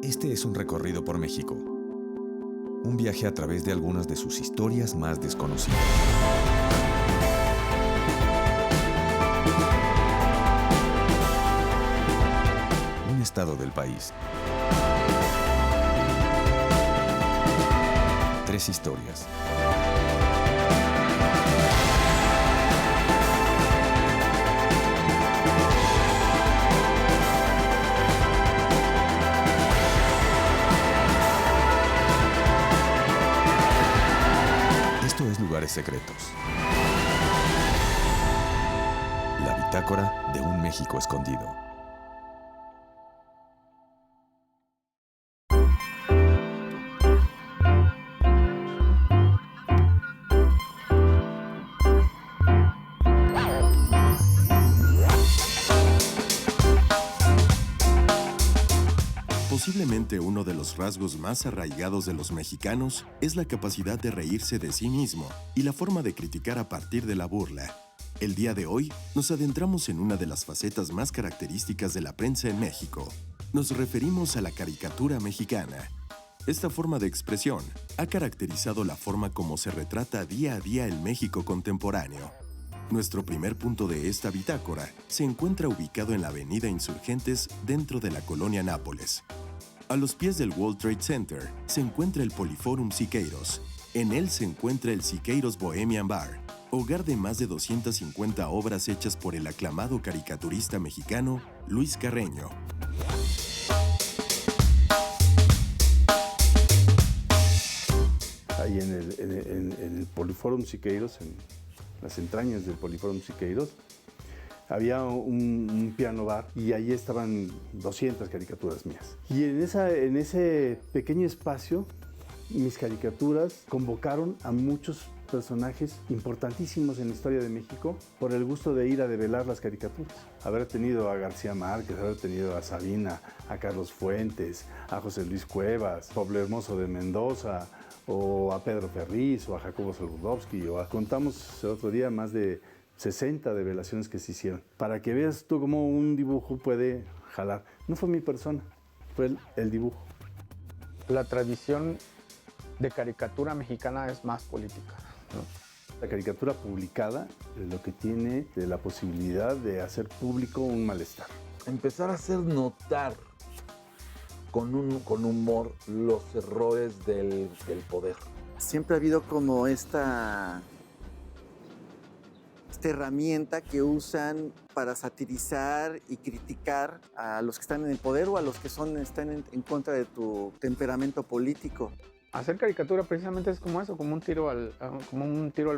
Este es un recorrido por México. Un viaje a través de algunas de sus historias más desconocidas. Un estado del país. 3 historias. Esto es Lugares Secretos. La bitácora de un México escondido. Posiblemente uno de los rasgos más arraigados de los mexicanos es la capacidad de reírse de sí mismo y la forma de criticar a partir de la burla. El día de hoy nos adentramos en una de las facetas más características de la prensa en México. Nos referimos a la caricatura mexicana. Esta forma de expresión ha caracterizado la forma como se retrata día a día el México contemporáneo. Nuestro primer punto de esta bitácora se encuentra ubicado en la avenida Insurgentes dentro de la colonia Nápoles. A los pies del World Trade Center se encuentra el Poliforum Siqueiros. En él se encuentra el Siqueiros Bohemian Bar, hogar de más de 250 obras hechas por el aclamado caricaturista mexicano Luis Carreño. Ahí en el Poliforum Siqueiros, en las entrañas del Poliforum Siqueiros, había un piano bar y ahí estaban 200 caricaturas mías. Y en ese pequeño espacio, mis caricaturas convocaron a muchos personajes importantísimos en la historia de México por el gusto de ir a develar las caricaturas. Haber tenido a García Márquez, haber tenido a Sabina, a Carlos Fuentes, a José Luis Cuevas, Pablo Hermoso de Mendoza, o a Pedro Ferriz, o a Jacobo Soludowski, contamos el otro día más de 60 develaciones que se hicieron. Para que veas tú cómo un dibujo puede jalar. No fue mi persona, fue el dibujo. La tradición de caricatura mexicana es más política, ¿no? La caricatura publicada es lo que tiene de la posibilidad de hacer público un malestar. Empezar a hacer notar con humor los errores del poder. Siempre ha habido como esta herramienta que usan para satirizar y criticar a los que están en el poder o a los que están en contra de tu temperamento político. Hacer caricatura precisamente es como eso, como un tiro al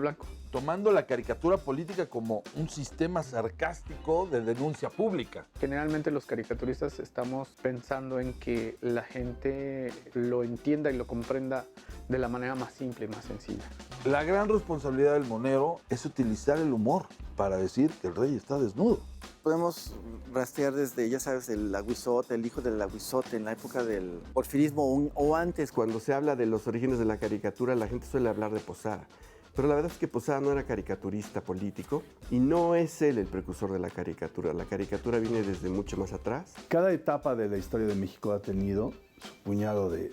blanco. Tomando la caricatura política como un sistema sarcástico de denuncia pública. Generalmente los caricaturistas estamos pensando en que la gente lo entienda y lo comprenda de la manera más simple y más sencilla. La gran responsabilidad del monero es utilizar el humor para decir que el rey está desnudo. Podemos rastrear desde, ya sabes, el Aguizote, el hijo del Aguizote, en la época del porfirismo o antes. Cuando se habla de los orígenes de la caricatura, la gente suele hablar de Posada. Pero la verdad es que Posada no era caricaturista político y no es él el precursor de la caricatura. La caricatura viene desde mucho más atrás. Cada etapa de la historia de México ha tenido su puñado de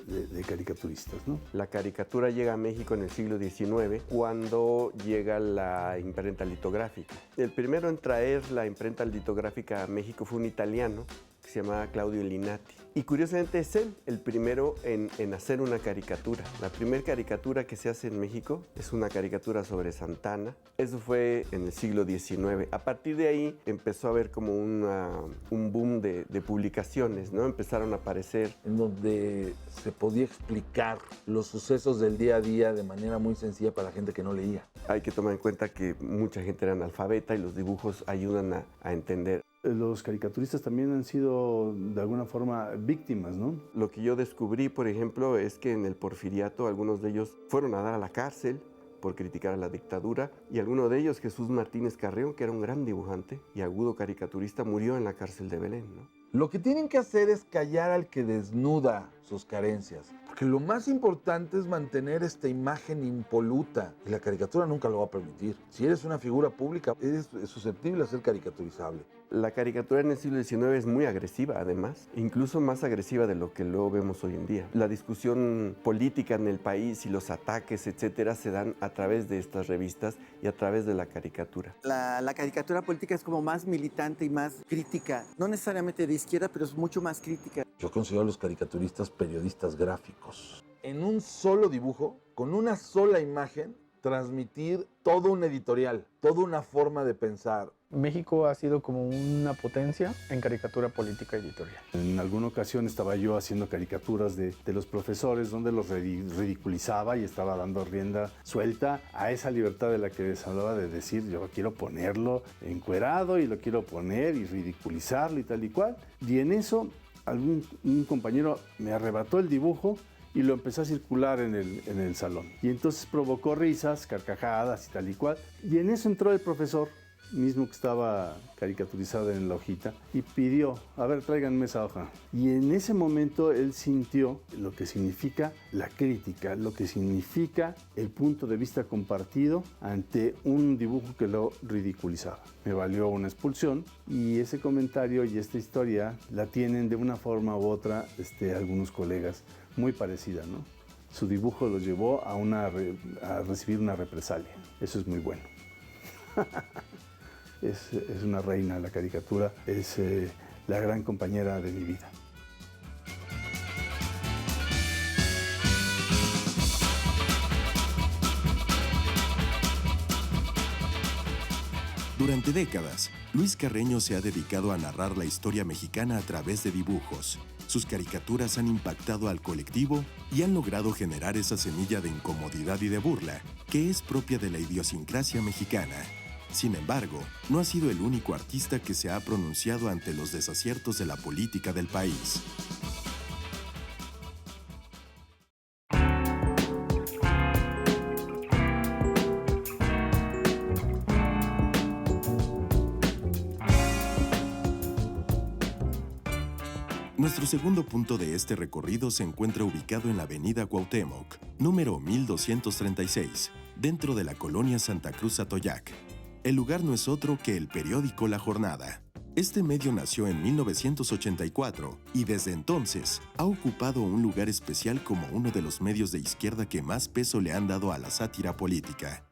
caricaturistas, ¿no? La caricatura llega a México en el siglo XIX cuando llega la imprenta litográfica. El primero en traer la imprenta litográfica a México fue un italiano que se llamaba Claudio Linati. Y curiosamente es él el primero en hacer una caricatura. La primera caricatura que se hace en México es una caricatura sobre Santana. Eso fue en el siglo XIX. A partir de ahí empezó a haber como un boom de publicaciones, ¿no? Empezaron a aparecer. En donde se podía explicar los sucesos del día a día de manera muy sencilla para la gente que no leía. Hay que tomar en cuenta que mucha gente era analfabeta y los dibujos ayudan a entender. Los caricaturistas también han sido de alguna forma víctimas, ¿no? Lo que yo descubrí, por ejemplo, es que en el Porfiriato algunos de ellos fueron a dar a la cárcel por criticar a la dictadura y alguno de ellos, Jesús Martínez Carreón, que era un gran dibujante y agudo caricaturista, murió en la cárcel de Belén, ¿no? Lo que tienen que hacer es callar al que desnuda sus carencias, Porque lo más importante es mantener esta imagen impoluta. Y la caricatura nunca lo va a permitir. Si eres una figura pública, eres susceptible a ser caricaturizable. La caricatura en el siglo XIX es muy agresiva, además, incluso más agresiva de lo que luego vemos hoy en día. La discusión política en el país y los ataques, etcétera, se dan a través de estas revistas y a través de la caricatura. La caricatura política es como más militante y más crítica, no necesariamente de izquierda, pero es mucho más crítica. Yo considero a los caricaturistas periodistas gráficos. En un solo dibujo, con una sola imagen, transmitir todo un editorial, toda una forma de pensar. México ha sido como una potencia en caricatura política editorial. En alguna ocasión estaba yo haciendo caricaturas de los profesores donde los ridiculizaba y estaba dando rienda suelta a esa libertad de la que les hablaba, de decir yo quiero ponerlo encuerado y lo quiero poner y ridiculizarlo y tal y cual. Y en eso un compañero me arrebató el dibujo y lo empezó a circular en el salón. Y entonces provocó risas, carcajadas y tal y cual. Y en eso entró el profesor, mismo que estaba caricaturizado en la hojita, y pidió, a ver, tráiganme esa hoja. Y en ese momento él sintió lo que significa la crítica, lo que significa el punto de vista compartido ante un dibujo que lo ridiculizaba. Me valió una expulsión, y ese comentario y esta historia la tienen de una forma u otra algunos colegas, muy parecida, ¿no? Su dibujo los llevó a recibir una represalia. Eso es muy bueno. Es una reina la caricatura, es la gran compañera de mi vida. Durante décadas, Luis Carreño se ha dedicado a narrar la historia mexicana a través de dibujos. Sus caricaturas han impactado al colectivo y han logrado generar esa semilla de incomodidad y de burla que es propia de la idiosincrasia mexicana. Sin embargo, no ha sido el único artista que se ha pronunciado ante los desaciertos de la política del país. Nuestro segundo punto de este recorrido se encuentra ubicado en la avenida Cuauhtémoc, número 1236, dentro de la colonia Santa Cruz Atoyac. El lugar no es otro que el periódico La Jornada. Este medio nació en 1984 y desde entonces ha ocupado un lugar especial como uno de los medios de izquierda que más peso le han dado a la sátira política.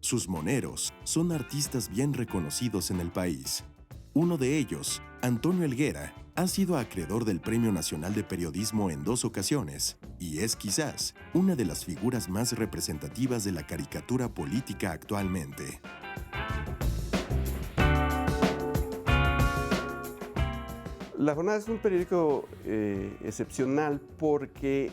Sus moneros son artistas bien reconocidos en el país. Uno de ellos, Antonio Helguera, ha sido acreedor del Premio Nacional de Periodismo en 2 ocasiones y es quizás una de las figuras más representativas de la caricatura política actualmente. La Jornada es un periódico excepcional porque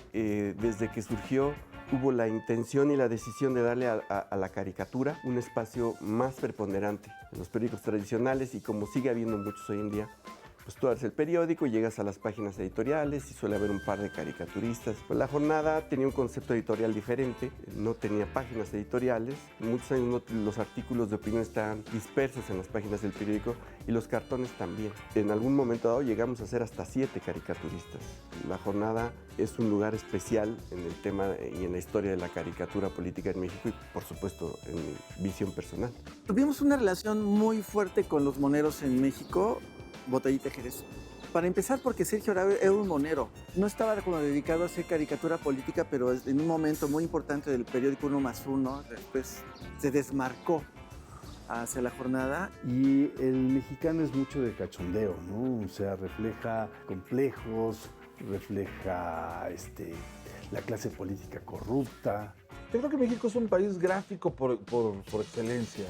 desde que surgió hubo la intención y la decisión de darle a la caricatura un espacio más preponderante en los periódicos tradicionales, y como sigue habiendo muchos hoy en día, pues tú abres el periódico, llegas a las páginas editoriales y suele haber un par de caricaturistas. Pues La Jornada tenía un concepto editorial diferente, no tenía páginas editoriales. Muchos años los artículos de opinión estaban dispersos en las páginas del periódico y los cartones también. En algún momento dado llegamos a ser hasta 7 caricaturistas. La Jornada es un lugar especial en el tema y en la historia de la caricatura política en México y, por supuesto, en mi visión personal. Tuvimos una relación muy fuerte con los moneros en México, Botellita Jerez. Para empezar, porque Sergio era un monero. No estaba como dedicado a hacer caricatura política, pero en un momento muy importante del periódico 1+1, después se desmarcó hacia La Jornada. Y el mexicano es mucho de cachondeo, ¿no? O sea, refleja complejos, refleja la clase política corrupta. Yo creo que México es un país gráfico por excelencia.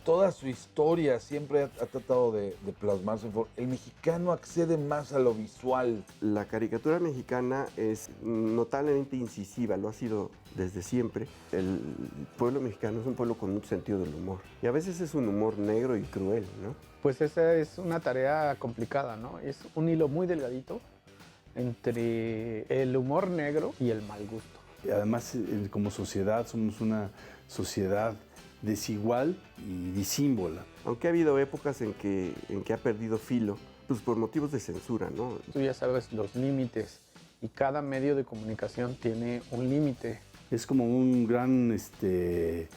Toda su historia siempre ha tratado de plasmarse. El mexicano accede más a lo visual. La caricatura mexicana es notablemente incisiva, lo ha sido desde siempre. El pueblo mexicano es un pueblo con mucho sentido del humor. Y a veces es un humor negro y cruel, ¿no? Pues esa es una tarea complicada, ¿no? Es un hilo muy delgadito entre el humor negro y el mal gusto. Y además, como sociedad, somos una sociedad desigual y disímbola. Aunque ha habido épocas en que ha perdido filo, pues por motivos de censura, ¿no? Tú ya sabes los límites y cada medio de comunicación tiene un límite. Es como un gran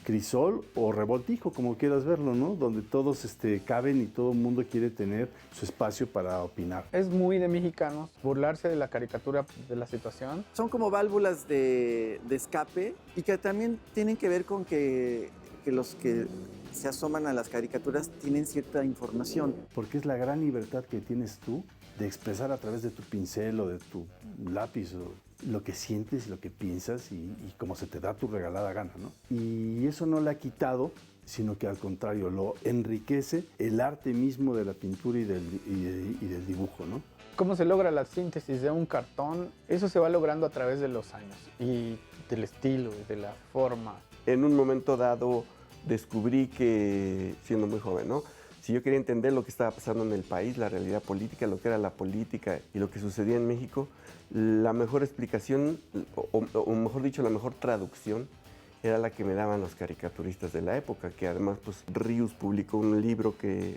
crisol o revoltijo, como quieras verlo, ¿no? Donde todos caben y todo el mundo quiere tener su espacio para opinar. Es muy de mexicanos burlarse de la caricatura, de la situación. Son como válvulas de escape y que también tienen que ver con que los que se asoman a las caricaturas tienen cierta información. Porque es la gran libertad que tienes tú de expresar a través de tu pincel o de tu lápiz o lo que sientes, lo que piensas y como se te da tu regalada gana, ¿no? Y eso no le ha quitado, sino que al contrario, lo enriquece el arte mismo de la pintura y del dibujo, ¿no? ¿Cómo se logra la síntesis de un cartón? Eso se va logrando a través de los años y del estilo y de la forma. En un momento dado descubrí que, siendo muy joven, ¿no?, si yo quería entender lo que estaba pasando en el país, la realidad política, lo que era la política y lo que sucedía en México, la mejor explicación, o mejor dicho, la mejor traducción, era la que me daban los caricaturistas de la época, que además pues Ríos publicó un libro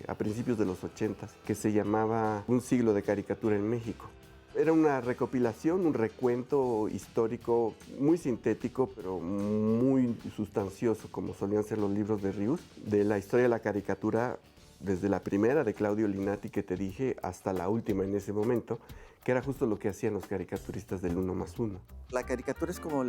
a principios de los 80s que se llamaba Un siglo de caricatura en México. Era una recopilación, un recuento histórico muy sintético, pero muy sustancioso, como solían ser los libros de Ríos, de la historia de la caricatura, desde la primera de Claudio Linati que te dije hasta la última en ese momento, que era justo lo que hacían los caricaturistas del 1+1. La caricatura es como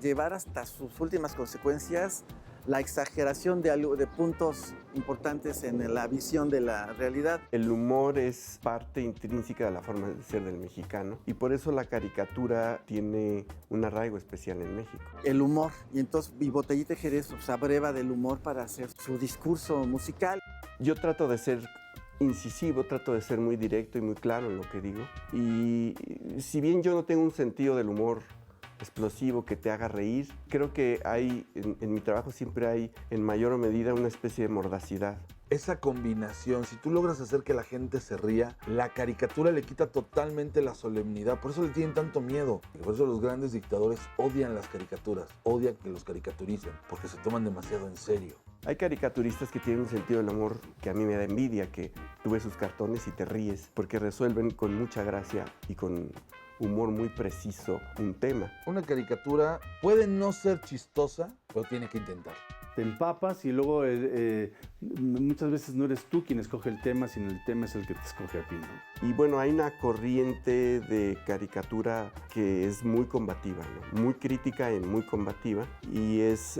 llevar hasta sus últimas consecuencias la exageración de puntos importantes en la visión de la realidad. El humor es parte intrínseca de la forma de ser del mexicano y por eso la caricatura tiene un arraigo especial en México. El humor, y Botellita Jerez se abreva del humor para hacer su discurso musical. Yo trato de ser incisivo, trato de ser muy directo y muy claro en lo que digo. Y si bien yo no tengo un sentido del humor explosivo que te haga reír, creo que en mi trabajo siempre hay en mayor medida una especie de mordacidad. Esa combinación, si tú logras hacer que la gente se ría, la caricatura le quita totalmente la solemnidad. Por eso le tienen tanto miedo. Y por eso los grandes dictadores odian las caricaturas, odian que los caricaturicen, porque se toman demasiado en serio. Hay caricaturistas que tienen un sentido del humor que a mí me da envidia, que tú ves sus cartones y te ríes, porque resuelven con mucha gracia y con humor muy preciso un tema. Una caricatura puede no ser chistosa, pero tiene que intentar. Te empapas y luego muchas veces no eres tú quien escoge el tema, sino el tema es el que te escoge a ti, ¿no? Y bueno, hay una corriente de caricatura que es muy combativa, ¿no? Muy crítica y muy combativa, y es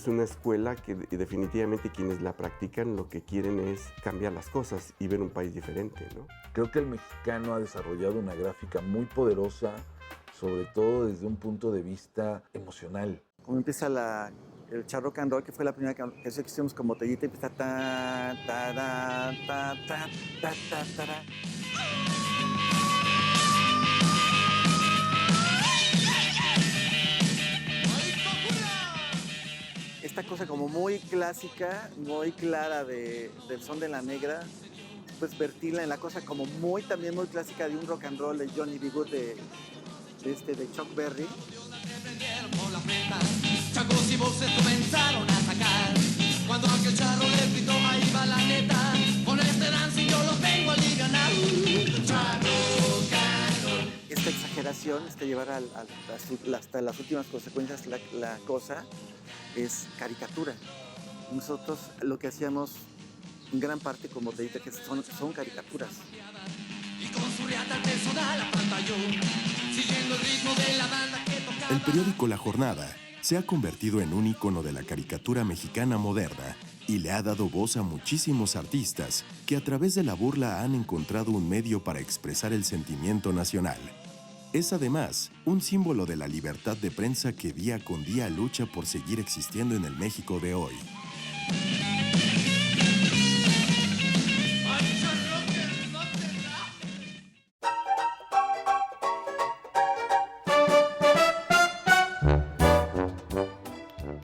una escuela que definitivamente quienes la practican lo que quieren es cambiar las cosas y ver un país diferente, ¿no? Creo que el mexicano ha desarrollado una gráfica muy poderosa, sobre todo desde un punto de vista emocional. Como empieza el Charro Rock and Roll, que fue la primera canción que hicimos con Botellita, empieza ta, ta, ta, ta, ta, ta, ta, ta, ta. Esta cosa como muy clásica, muy clara del son de la negra, pues vertirla en la cosa como también muy clásica de un rock and roll de Johnny B. Good, de Chuck Berry. Chacos y voces comenzaron a atacar. Cuando aquel charro le gritó, ahí va la neta. Con este dancing yo los vengo a alivianar. Esta exageración, llevar hasta las últimas consecuencias la cosa, es caricatura. Nosotros lo que hacíamos en gran parte como te dije, que son caricaturas. Y con su riata personal apantalló, siguiendo el ritmo de la banda que tocaba. El periódico La Jornada se ha convertido en un ícono de la caricatura mexicana moderna y le ha dado voz a muchísimos artistas que a través de la burla han encontrado un medio para expresar el sentimiento nacional. Es además un símbolo de la libertad de prensa que día con día lucha por seguir existiendo en el México de hoy.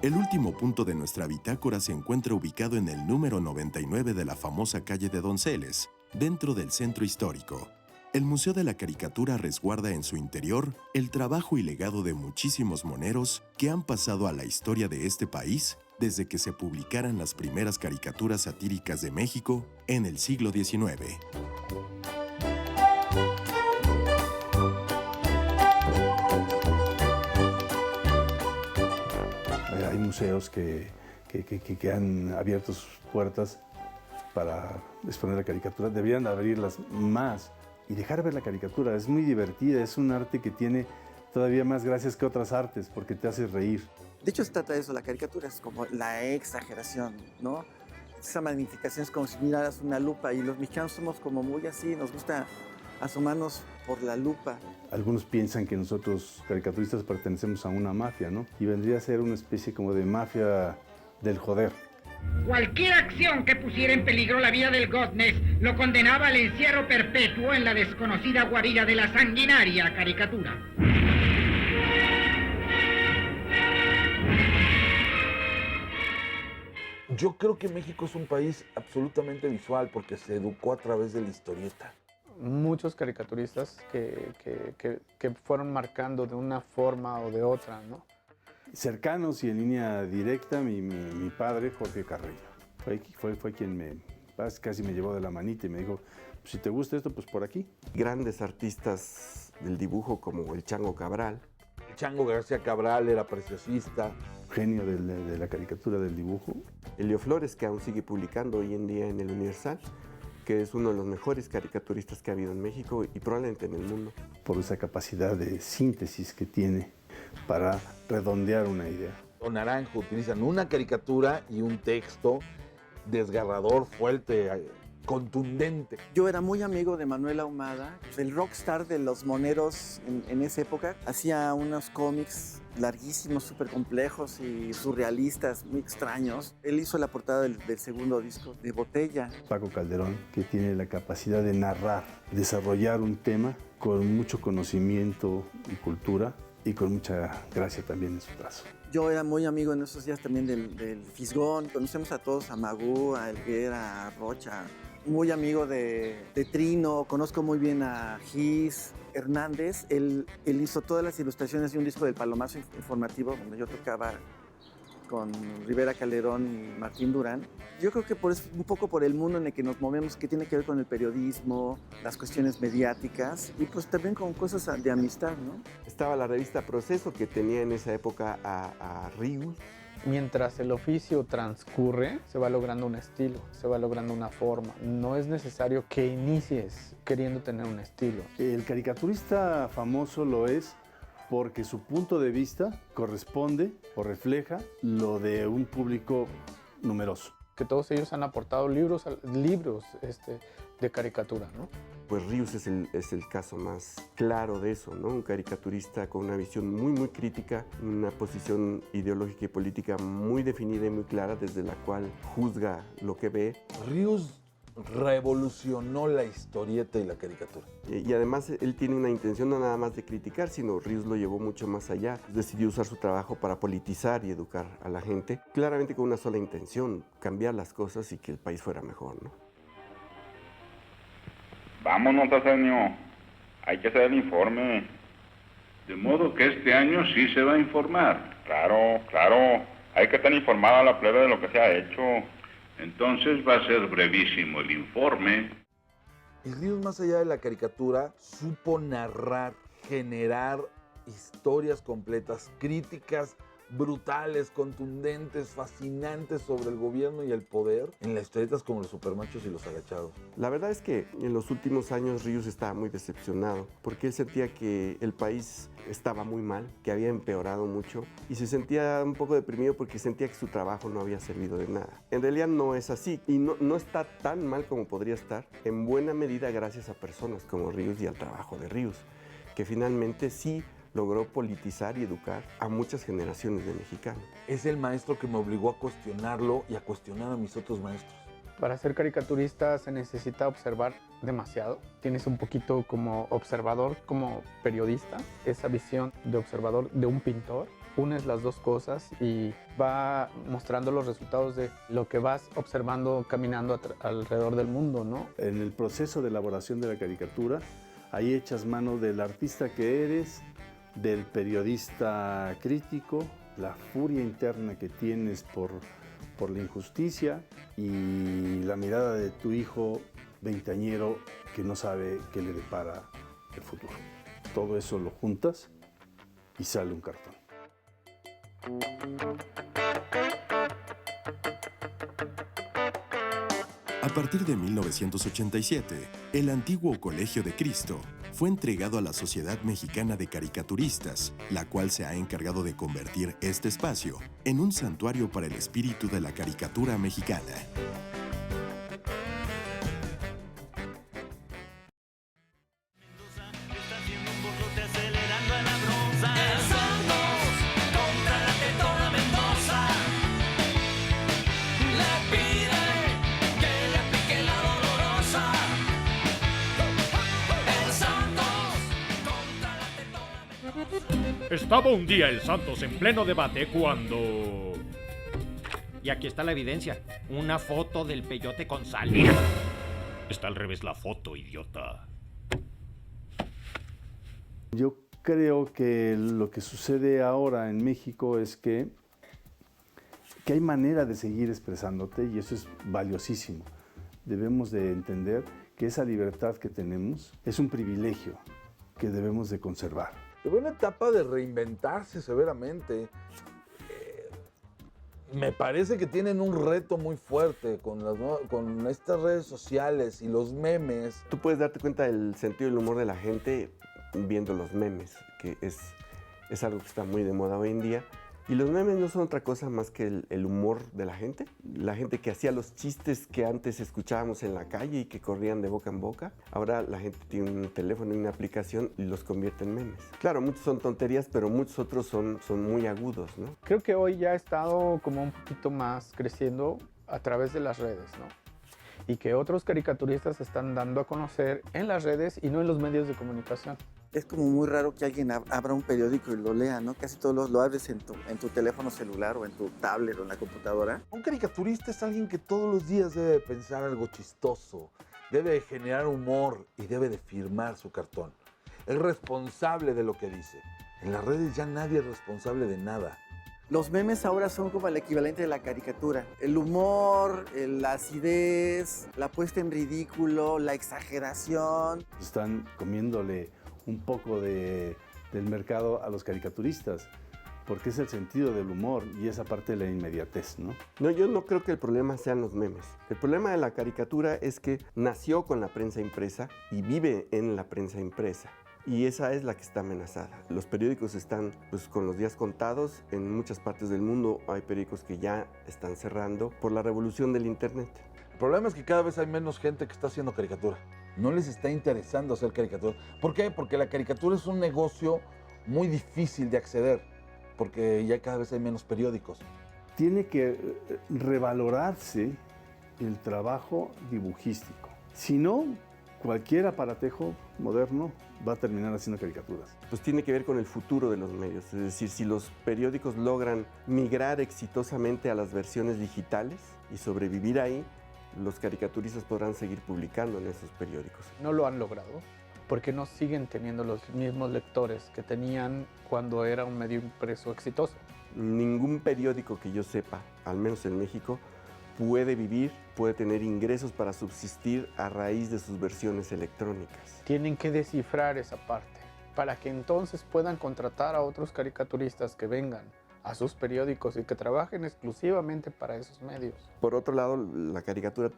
El último punto de nuestra bitácora se encuentra ubicado en el número 99 de la famosa calle de Donceles, dentro del centro histórico. El Museo de la Caricatura resguarda en su interior el trabajo y legado de muchísimos moneros que han pasado a la historia de este país desde que se publicaran las primeras caricaturas satíricas de México en el siglo XIX. museos que han abierto sus puertas para exponer la caricatura, deberían abrirlas más y dejar ver la caricatura. Es muy divertida, es un arte que tiene todavía más gracias que otras artes porque te hace reír. De hecho, se trata de eso, la caricatura es como la exageración, ¿no? Esa magnificación es como si miraras una lupa y los mexicanos somos como muy así, nos gusta asomarnos por la lupa. Algunos piensan que nosotros caricaturistas pertenecemos a una mafia, ¿no? Y vendría a ser una especie como de mafia del joder. Cualquier acción que pusiera en peligro la vida del Godness lo condenaba al encierro perpetuo en la desconocida guarida de la sanguinaria caricatura. Yo creo que México es un país absolutamente visual porque se educó a través de la historieta. Muchos caricaturistas que fueron marcando de una forma o de otra, ¿no? Cercanos y en línea directa, mi padre, Jorge Carrillo. Fue quien casi me llevó de la manita y me dijo, si te gusta esto, pues por aquí. Grandes artistas del dibujo como el Chango Cabral. El Chango García Cabral era preciosista. Genio de la caricatura, del dibujo. Elio Flores, que aún sigue publicando hoy en día en el Universal, que es uno de los mejores caricaturistas que ha habido en México y probablemente en el mundo. Por esa capacidad de síntesis que tiene para redondear una idea. Don Naranjo utilizan una caricatura y un texto desgarrador, fuerte, contundente. Yo era muy amigo de Manuel Ahumada, el rockstar de los moneros en esa época. Hacía unos cómics larguísimos, súper complejos y surrealistas, muy extraños. Él hizo la portada del segundo disco de Botella. Paco Calderón, que tiene la capacidad de narrar, desarrollar un tema con mucho conocimiento y cultura y con mucha gracia también en su trazo. Yo era muy amigo en esos días también del Fisgón. Conocemos a todos, a Magú, a Elguera, a Rocha. Muy amigo de Trino, conozco muy bien a Gis Hernández. Él hizo todas las ilustraciones de un disco del Palomazo Informativo, donde yo tocaba con Rivera Calderón y Martín Durán. Yo creo que un poco por el mundo en el que nos movemos, que tiene que ver con el periodismo, las cuestiones mediáticas y pues también con cosas de amistad, ¿no? Estaba la revista Proceso, que tenía en esa época a Rius. Mientras el oficio transcurre, se va logrando un estilo, se va logrando una forma. No es necesario que inicies queriendo tener un estilo. El caricaturista famoso lo es porque su punto de vista corresponde o refleja lo de un público numeroso. Que todos ellos han aportado libros de caricatura, ¿no? Pues Rius es el caso más claro de eso, ¿no? Un caricaturista con una visión muy, muy crítica, una posición ideológica y política muy definida y muy clara, desde la cual juzga lo que ve. Rius revolucionó la historieta y la caricatura. Y además él tiene una intención no nada más de criticar, sino Rius lo llevó mucho más allá. Decidió usar su trabajo para politizar y educar a la gente, claramente con una sola intención, cambiar las cosas y que el país fuera mejor, ¿no? Vámonos, Arsenio. Hay que hacer el informe. De modo que este año sí se va a informar. Claro, claro. Hay que estar informada la plebe de lo que se ha hecho. Entonces va a ser brevísimo el informe. Y Rius, más allá de la caricatura, supo narrar, generar historias completas, críticas brutales, contundentes, fascinantes sobre el gobierno y el poder en las historietas como Los Supermachos y Los Agachados. La verdad es que en los últimos años Rius estaba muy decepcionado porque él sentía que el país estaba muy mal, que había empeorado mucho y se sentía un poco deprimido porque sentía que su trabajo no había servido de nada. En realidad no es así y no está tan mal como podría estar, en buena medida gracias a personas como Rius y al trabajo de Rius, que finalmente sí logró politizar y educar a muchas generaciones de mexicanos. Es el maestro que me obligó a cuestionarlo y a cuestionar a mis otros maestros. Para ser caricaturista se necesita observar demasiado. Tienes un poquito como observador, como periodista, esa visión de observador de un pintor. Unes las dos cosas y va mostrando los resultados de lo que vas observando caminando alrededor del mundo, ¿no? En el proceso de elaboración de la caricatura, ahí echas mano del artista que eres, del periodista crítico, la furia interna que tienes por la injusticia y la mirada de tu hijo veinteañero que no sabe qué le depara el futuro. Todo eso lo juntas y sale un cartón. A partir de 1987, el antiguo Colegio de Cristo fue entregado a la Sociedad Mexicana de Caricaturistas, la cual se ha encargado de convertir este espacio en un santuario para el espíritu de la caricatura mexicana. Estaba un día el Santos en pleno debate cuando... Y aquí está la evidencia. Una foto del peyote con sal. Está al revés la foto, idiota. Yo creo que lo que sucede ahora en México es que hay manera de seguir expresándote y eso es valiosísimo. Debemos de entender que esa libertad que tenemos es un privilegio que debemos de conservar. Tuve una etapa de reinventarse severamente. Me parece que tienen un reto muy fuerte con estas redes sociales y los memes. Tú puedes darte cuenta del sentido del humor de la gente viendo los memes, que es algo que está muy de moda hoy en día. Y los memes no son otra cosa más que el humor de la gente que hacía los chistes que antes escuchábamos en la calle y que corrían de boca en boca. Ahora la gente tiene un teléfono y una aplicación y los convierte en memes. Claro, muchos son tonterías, pero muchos otros son muy agudos, ¿no? Creo que hoy ya ha estado como un poquito más creciendo a través de las redes, ¿no? Y que otros caricaturistas se están dando a conocer en las redes y no en los medios de comunicación. Es como muy raro que alguien abra un periódico y lo lea, ¿no? Casi todos lo abres en tu teléfono celular o en tu tablet o en la computadora. Un caricaturista es alguien que todos los días debe de pensar algo chistoso, debe de generar humor y debe de firmar su cartón. Es responsable de lo que dice. En las redes ya nadie es responsable de nada. Los memes ahora son como el equivalente de la caricatura. El humor, la acidez, la puesta en ridículo, la exageración. Están comiéndole un poco del mercado a los caricaturistas, porque es el sentido del humor y esa parte de la inmediatez, ¿no? No, yo no creo que el problema sean los memes. El problema de la caricatura es que nació con la prensa impresa y vive en la prensa impresa. Y esa es la que está amenazada. Los periódicos están con los días contados. En muchas partes del mundo hay periódicos que ya están cerrando por la revolución del Internet. El problema es que cada vez hay menos gente que está haciendo caricatura. No les está interesando hacer caricatura. ¿Por qué? Porque la caricatura es un negocio muy difícil de acceder, porque ya cada vez hay menos periódicos. Tiene que revalorarse el trabajo dibujístico. Si no, cualquier aparatejo moderno va a terminar haciendo caricaturas. Pues tiene que ver con el futuro de los medios. Es decir, si los periódicos logran migrar exitosamente a las versiones digitales y sobrevivir ahí, los caricaturistas podrán seguir publicando en esos periódicos. No lo han logrado porque no siguen teniendo los mismos lectores que tenían cuando era un medio impreso exitoso. Ningún periódico que yo sepa, al menos en México, puede vivir, puede tener ingresos para subsistir a raíz de sus versiones electrónicas. Tienen que descifrar esa parte para que entonces puedan contratar a otros caricaturistas que vengan a sus periódicos y que trabajen exclusivamente para esos medios. Por otro lado, la caricatura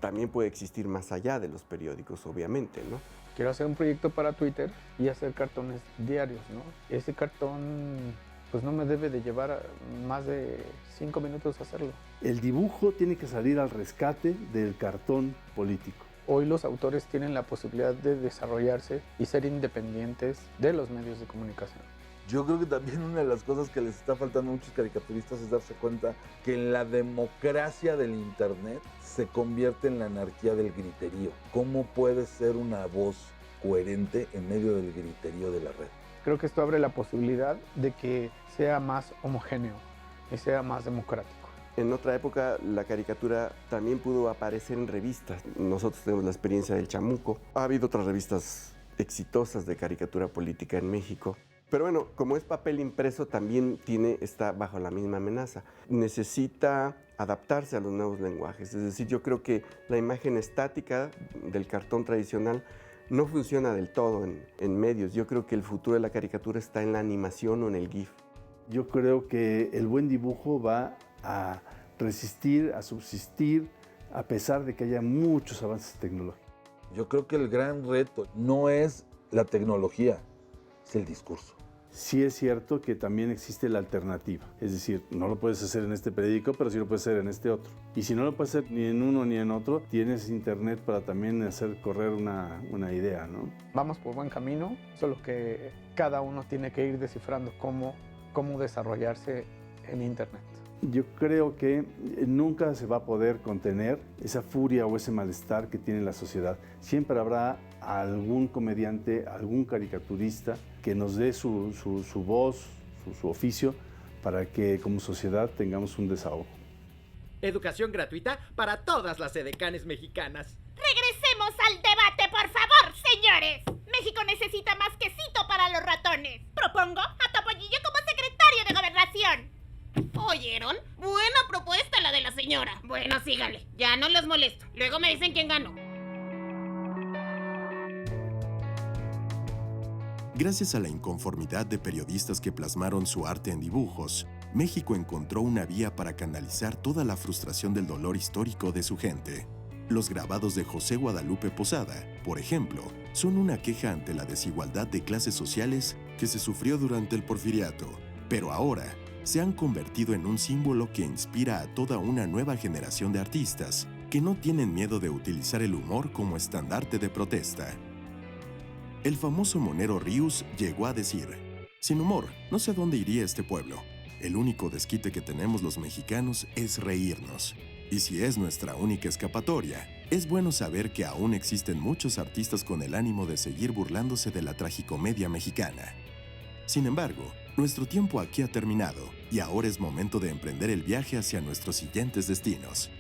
también puede existir más allá de los periódicos, obviamente, ¿no? Quiero hacer un proyecto para Twitter y hacer cartones diarios, ¿no? Ese cartón pues no me debe de llevar más de 5 minutos hacerlo. El dibujo tiene que salir al rescate del cartón político. Hoy los autores tienen la posibilidad de desarrollarse y ser independientes de los medios de comunicación. Yo creo que también una de las cosas que les está faltando a muchos caricaturistas es darse cuenta que en la democracia del Internet se convierte en la anarquía del griterío. ¿Cómo puede ser una voz coherente en medio del griterío de la red? Creo que esto abre la posibilidad de que sea más homogéneo y sea más democrático. En otra época la caricatura también pudo aparecer en revistas. Nosotros tenemos la experiencia del Chamuco. Ha habido otras revistas exitosas de caricatura política en México. Pero bueno, como es papel impreso, también está bajo la misma amenaza. Necesita adaptarse a los nuevos lenguajes. Es decir, yo creo que la imagen estática del cartón tradicional no funciona del todo en medios. Yo creo que el futuro de la caricatura está en la animación o en el GIF. Yo creo que el buen dibujo va a resistir, a subsistir, a pesar de que haya muchos avances tecnológicos. Yo creo que el gran reto no es la tecnología, es el discurso. Sí es cierto que también existe la alternativa, es decir, no lo puedes hacer en este periódico, pero sí lo puedes hacer en este otro. Y si no lo puedes hacer ni en uno ni en otro, tienes internet para también hacer correr una idea, ¿no? Vamos por buen camino, solo que cada uno tiene que ir descifrando cómo desarrollarse en internet. Yo creo que nunca se va a poder contener esa furia o ese malestar que tiene la sociedad. Siempre habrá algún comediante, algún caricaturista que nos dé su voz, su oficio, para que como sociedad tengamos un desahogo. Educación gratuita para todas las edecanes mexicanas. Regresemos al debate, por favor, señores. México necesita más quesito para los ratones. Propongo a Topollillo como secretario de Gobernación. ¿Oyeron? Buena propuesta la de la señora. Bueno, sígale. Ya no los molesto. Luego me dicen quién ganó. Gracias a la inconformidad de periodistas que plasmaron su arte en dibujos, México encontró una vía para canalizar toda la frustración del dolor histórico de su gente. Los grabados de José Guadalupe Posada, por ejemplo, son una queja ante la desigualdad de clases sociales que se sufrió durante el Porfiriato, pero ahora se han convertido en un símbolo que inspira a toda una nueva generación de artistas que no tienen miedo de utilizar el humor como estandarte de protesta. El famoso monero Rius llegó a decir: sin humor, no sé a dónde iría este pueblo. El único desquite que tenemos los mexicanos es reírnos. Y si es nuestra única escapatoria, es bueno saber que aún existen muchos artistas con el ánimo de seguir burlándose de la tragicomedia mexicana. Sin embargo, nuestro tiempo aquí ha terminado y ahora es momento de emprender el viaje hacia nuestros siguientes destinos.